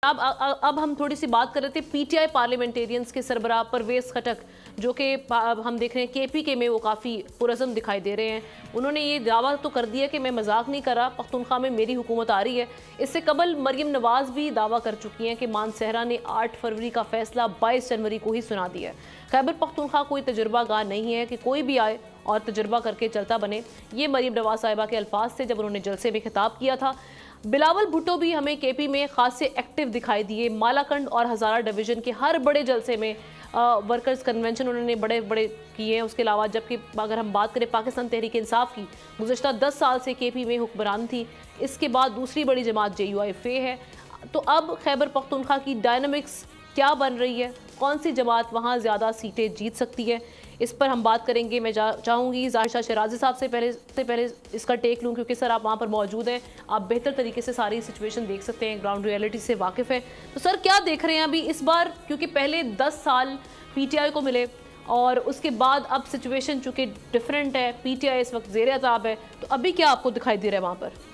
अब हम थोड़ी सी बात कर रहे थे पीटीआई पार्लियामेंटेरियंस के सरबराह परवेज खटक, जो कि हम देख रहे हैं केपी में वो काफ़ी पुरज़म दिखाई दे रहे हैं। उन्होंने ये दावा तो कर दिया कि मैं मजाक नहीं कर रहा, पख्तूनख्वा में मेरी हुकूमत आ रही है। इससे कबल मरियम नवाज़ भी दावा कर चुकी हैं कि मानसहरा ने 8 फरवरी का फैसला 22 जनवरी को ही सुना दिया है। खैबर पख्तूनख्वा कोई तजुर्बा गाह नहीं है कि कोई भी आए और तजुर्बा करके चलता बने। ये मरियम नवाज साहिबा के अल्फाज थे जब उन्होंने जलसे में खिताब किया था। बिलावल भुट्टो भी हमें केपी में खासे एक्टिव दिखाई दिए। मालाकंड और हज़ारा डिवीज़न के हर बड़े जलसे में वर्कर्स कन्वेंशन उन्होंने बड़े बड़े किए हैं। उसके अलावा जबकि अगर हम बात करें पाकिस्तान तहरीक इंसाफ की, गुज़श्ता 10 साल से केपी में हुक्मरान थी। इसके बाद दूसरी बड़ी जमात JUIF है। तो अब खैबर पख्तूनख्वा की डायनामिक्स क्या बन रही है, कौन सी जमात वहाँ ज़्यादा सीटें जीत सकती है, इस पर हम बात करेंगे। मैं चाहूँगी ज़ाहिर शाह शराजी साहब से पहले इसका टेक लूँ, क्योंकि सर आप वहाँ पर मौजूद हैं, आप बेहतर तरीके से सारी सिचुएशन देख सकते हैं, ग्राउंड रियलिटी से वाकिफ़ है। तो सर क्या देख रहे हैं अभी इस बार, क्योंकि पहले 10 साल PTI को मिले और उसके बाद अब सिचुएशन चूँकि डिफरेंट है, PTI इस वक्त ज़ेर अताब है, तो अभी क्या आपको दिखाई दे रहा है वहाँ पर?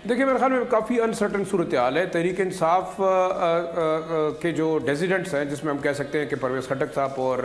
देखिए, मेरे ख्याल में काफ़ी अनसर्टन सूरत हाल है। तहरीक इंसाफ के जो डेजिडेंट्स हैं, जिसमें हम कह सकते हैं कि परवेज़ खटक साहब और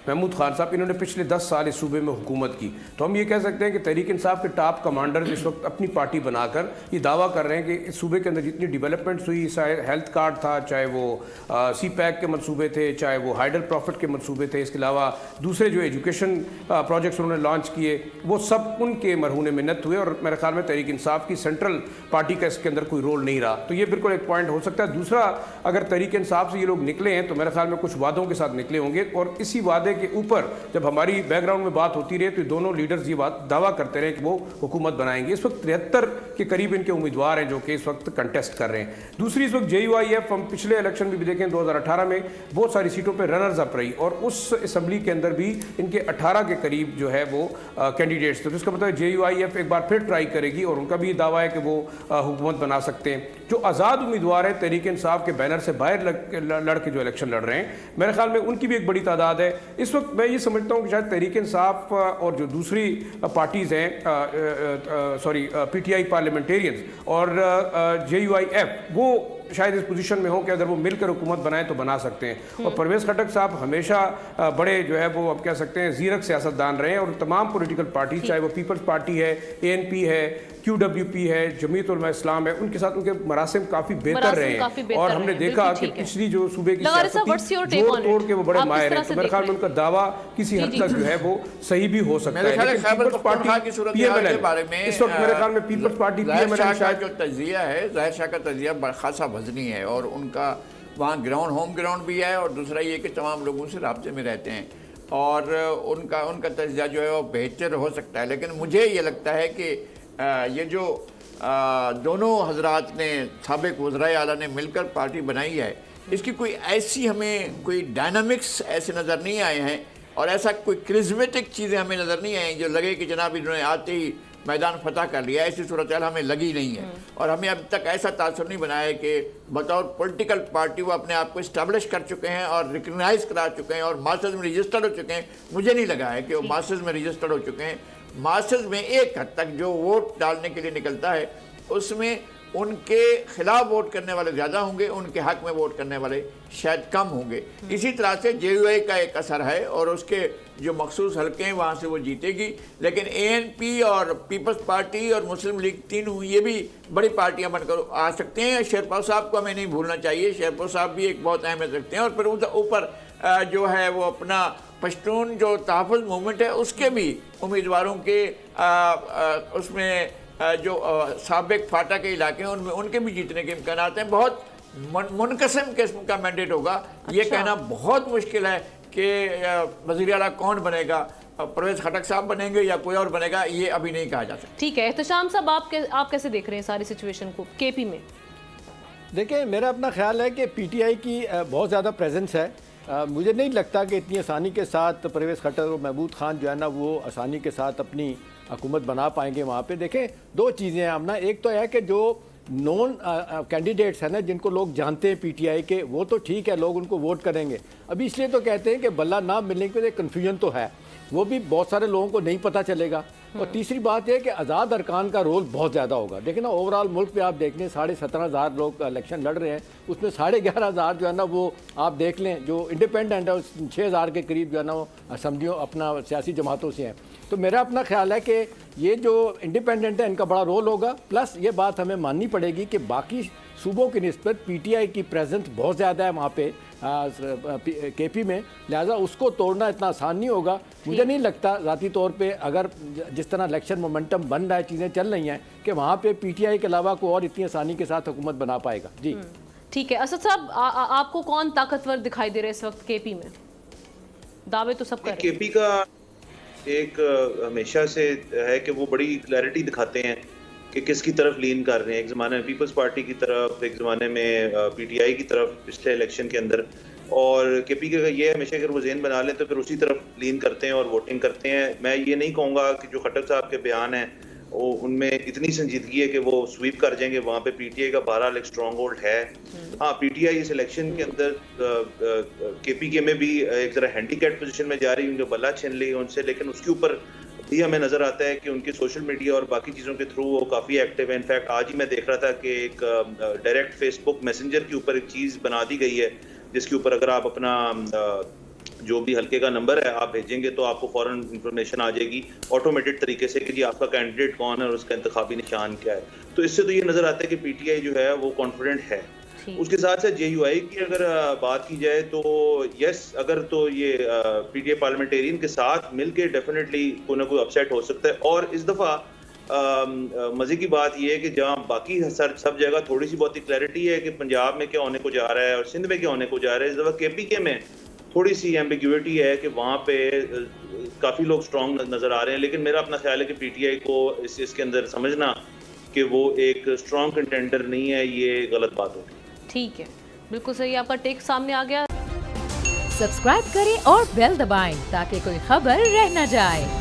महमूद खान साहब, इन्होंने पिछले 10 साल इस सूबे में हुकूमत की। तो हम ये कह सकते हैं कि तहरीक इंसाफ के टॉप कमांडर इस वक्त अपनी पार्टी बनाकर ये दावा कर रहे हैं कि इस सूबे के अंदर जितनी डेवलपमेंट्स हुई, चाहे हेल्थ कार्ड था, चाहे वो CPAC के मनसूबे थे, चाहे वो हाइडल प्रॉफिट के मनसूबे थे, इसके अलावा दूसरे जो एजुकेशन प्रोजेक्ट्स उन्होंने लॉन्च किए, वो सब उनके मरहून मिन्नत हुए। और मेरे ख्याल में तहरीक इंसाफ की सेंट्रल पार्टी का इसके अंदर कोई रोल नहीं रहा। तो ये बिल्कुल एक पॉइंट हो सकता है। दूसरा, अगर तहरीक इंसाफ से ये लोग निकले हैं तो मेरे ख्याल में कुछ वादों के साथ निकले होंगे, और इसी वादे के ऊपर जब हमारी बैकग्राउंड में बात होती रही तो दोनों लीडर्स ये दावा करते रहे कि वो हुकूमत बनाएंगे। इस वक्त 73 के करीब इनके उम्मीदवार हैं जो कि इस वक्त कंटेस्ट कर रहे हैं। दूसरी, इस वक्त JUIF हम पिछले इलेक्शन में भी देखें 2018 में बहुत सारी सीटों पर रनर्स अप रही, और उस असम्बली के अंदर भी इनके 18 के करीब जो है वो कैंडिडेट्स थे। तो इसका मतलब JUIF एक बार फिर ट्राई करेगी, और उनका भी दावा है कि वो हुकूमत बना सकते हैं। जो आज़ाद उम्मीदवार है तहरीक इंसाफ के बैनर से बाहर लड़ के जो इलेक्शन लड़ रहे हैं, मेरे ख्याल में उनकी भी एक बड़ी तादाद है। इस वक्त मैं ये समझता हूँ कि शायद तहरीक इंसाफ और जो दूसरी पार्टीज़ हैं, सॉरी PTI पार्लियामेंटेरियंस और JUIF, वो शायद इस पोजीशन में हो कि अगर वो मिलकर हुकूमत बनाए तो बना सकते हैं। और परवेज़ खटक साहब हमेशा बड़े जो है वो आप कह सकते हैं ज़ीरक सियासतदान रहे हैं, और तमाम पॉलिटिकल पार्टी, चाहे वो पीपल्स पार्टी है, ANP है, QWP है, जमीयत उलमा इस्लाम है, उनके साथ उनके मरासिम काफ़ी बेहतर रहे हैं। और हमने देखा कि पिछली जो सूबे की जोड़ तोड़ के वो बड़े माहिर हैं। तो मेरे ख्याल में उनका दावा किसी हद तक जो है वो सही भी हो सकता है। पीपल्स पार्टी इस वक्त मेरे ख्याल में पीपल्स पार्टी जो तजिया है, ज़ाहिर शाह का तजिया खासा वजनी है, और उनका वहाँ होम ग्राउंड भी है, और दूसरा ये कि तमाम लोगों से राब्ते में रहते हैं, और उनका तजिया जो है वो बेहतर हो सकता है। लेकिन मुझे ये लगता है कि ये जो दोनों हजरात ने, साबिक वज़राए आला ने मिलकर पार्टी बनाई है, इसकी कोई ऐसी हमें कोई डायनामिक्स ऐसे नज़र नहीं आए हैं, और ऐसा कोई क्रिज्मेटिक चीज़ें हमें नज़र नहीं आई जो लगे कि जनाब इन्होंने आते ही मैदान फतह कर लिया। ऐसी सूरत हाल हमें लगी नहीं है, और हमें अब तक ऐसा तासुर नहीं बनाया है कि बतौर पॉलिटिकल पार्टी वो अपने आप को इस्टेब्लिश कर चुके हैं और रिकगनाइज करा चुके हैं और मास्टर्स में रजिस्टर्ड हो चुके हैं। मुझे नहीं लगा है कि वो मास्टर्स में रजिस्टर्ड हो चुके हैं। मास्टर्स में एक हद तक जो वोट डालने के लिए निकलता है, उसमें उनके खिलाफ वोट करने वाले ज़्यादा होंगे, उनके हक में वोट करने वाले शायद कम होंगे। इसी तरह से JUI का एक असर है, और उसके जो मखसूस हल्के हैं वहाँ से वो जीतेगी। लेकिन ANP और पीपल्स पार्टी और मुस्लिम लीग, तीनों ये भी बड़ी पार्टियाँ बनकर आ सकते हैं। शेरपाल साहब को हमें नहीं भूलना चाहिए, शेरपाल साहब भी एक बहुत अहमियत रखते हैं। और फिर ऊपर जो है वो अपना पश्तून जो तहफ़्फ़ुज़ मूवमेंट है, उसके भी उम्मीदवारों के उसमें जो साबिक फाटा के इलाके हैं उनमें उनके भी जीतने के इम्कान हैं। बहुत मुनक़सिम किस्म का मैंडेट होगा। ये कहना बहुत मुश्किल है कि वज़ीर आला कौन बनेगा, परवेज़ खटक साहब बनेंगे या कोई और बनेगा, ये अभी नहीं कहा जा सकता। ठीक है, एहतशाम साहब आप कैसे देख रहे हैं सारी सिचुएशन को KP में? देखिए, मेरा अपना ख्याल है कि PTI की बहुत ज़्यादा प्रेजेंस है। मुझे नहीं लगता कि इतनी आसानी के साथ परवेज़ खटक और महमूद खान जो है ना, वो आसानी के साथ अपनी हुकूमत बना पाएंगे वहाँ पे। देखें, दो चीज़ें हैं आमना, एक तो है कि जो नॉन कैंडिडेट्स हैं ना, जिनको लोग जानते हैं पीटीआई के, वो तो ठीक है, लोग उनको वोट करेंगे। अभी इसलिए तो कहते हैं कि बल्ला ना मिलने की वजह कन्फ्यूजन तो है, वो भी बहुत सारे लोगों को नहीं पता चलेगा। और तीसरी बात यह है कि आज़ाद अरकान का रोल बहुत ज़्यादा होगा। देखिए ना, ओवरऑल मुल्क में आप देख लें 17,500 लोग इलेक्शन लड़ रहे हैं, उसमें 11,500 जो है ना वो आप देख लें जो इंडिपेंडेंट है, 6,000 के करीब जो है ना वो असम्बलियों अपना सियासी जमातों से हैं। तो मेरा अपना ख्याल है कि ये जो इंडिपेंडेंट है इनका बड़ा रोल होगा। प्लस ये बात हमें माननी पड़ेगी कि बाकी सूबों की निस्बत पीटीआई की प्रेजेंस बहुत ज़्यादा है वहाँ पे केपी में, लिहाजा उसको तोड़ना इतना आसान नहीं होगा। मुझे नहीं लगता ज़ाती तौर पे, अगर जिस तरह इलेक्शन मोमेंटम बन रहा है, चीज़ें चल रही हैं, कि वहाँ पे पीटीआई के अलावा कोई और इतनी आसानी के साथ हुकूमत बना पाएगा। जी ठीक है। असद साहब, आपको कौन ताकतवर दिखाई दे रहे हैं इस वक्त केपी में? दावे तो सब कर रहे हैं। केपी का एक हमेशा से है कि वो बड़ी क्लैरिटी दिखाते हैं कि किसकी तरफ लीन कर रहे हैं। एक ज़माने में पीपल्स पार्टी की तरफ, एक ज़माने में पीटीआई की तरफ पिछले इलेक्शन के अंदर, और केपी का ये हमेशा अगर वो ज़हन बना लें तो फिर उसी तरफ लीन करते हैं और वोटिंग करते हैं। मैं ये नहीं कहूँगा कि जो खट्टर साहब के बयान हैं वो उनमें इतनी संजीदगी है कि वो स्वीप कर जाएंगे। वहाँ पे पीटीआई का बहरहाल एक स्ट्रॉन्ग होल्ड है। हाँ, पीटीआई इस इलेक्शन के अंदर केपी के में भी एक ज़रा हैंडीकैप पोजीशन में जा रही है, उनके बल्ला छीन ली उनसे, लेकिन उसके ऊपर भी हमें नजर आता है कि उनके सोशल मीडिया और बाकी चीज़ों के थ्रू वो काफ़ी एक्टिव है। इनफैक्ट आज ही मैं देख रहा था कि एक डायरेक्ट फेसबुक मैसेंजर के ऊपर एक चीज़ बना दी गई है, जिसके ऊपर अगर आप अपना जो भी हल्के का नंबर है आप भेजेंगे तो आपको फौरन इंफॉर्मेशन आ जाएगी ऑटोमेटेड तरीके से कि जी आपका कैंडिडेट कौन है और उसका इंतखाबी निशान क्या है। तो इससे तो ये नजर आता है कि पीटीआई जो है वो कॉन्फिडेंट है। उसके साथ साथ जेयूआई की अगर बात की जाए तो यस, अगर तो ये पीटीआई पार्लियामेंटेरियन के साथ मिलके डेफिनेटली कोई ना कोई अपसेट हो सकता है। और इस दफ़ा मजे की बात यह है कि जहाँ बाकी सब जगह थोड़ी सी बहुत ही क्लैरिटी है कि पंजाब में क्या होने को जा रहा है और सिंध में क्या होने को जा रहा है, इस दफ़ा केपीके में थोड़ी सी एम्बिग्यूटी है कि वहाँ पे काफ़ी लोग स्ट्रॉन्ग नज़र आ रहे हैं। लेकिन मेरा अपना ख्याल है कि पीटीआई को इसके अंदर समझना कि वो एक स्ट्रॉन्ग कंटेंडर नहीं है, ये गलत बात होगी। ठीक है, बिल्कुल सही, आपका टेक सामने आ गया। सब्सक्राइब करें और बेल दबाएं ताकि कोई खबर रह न जाए।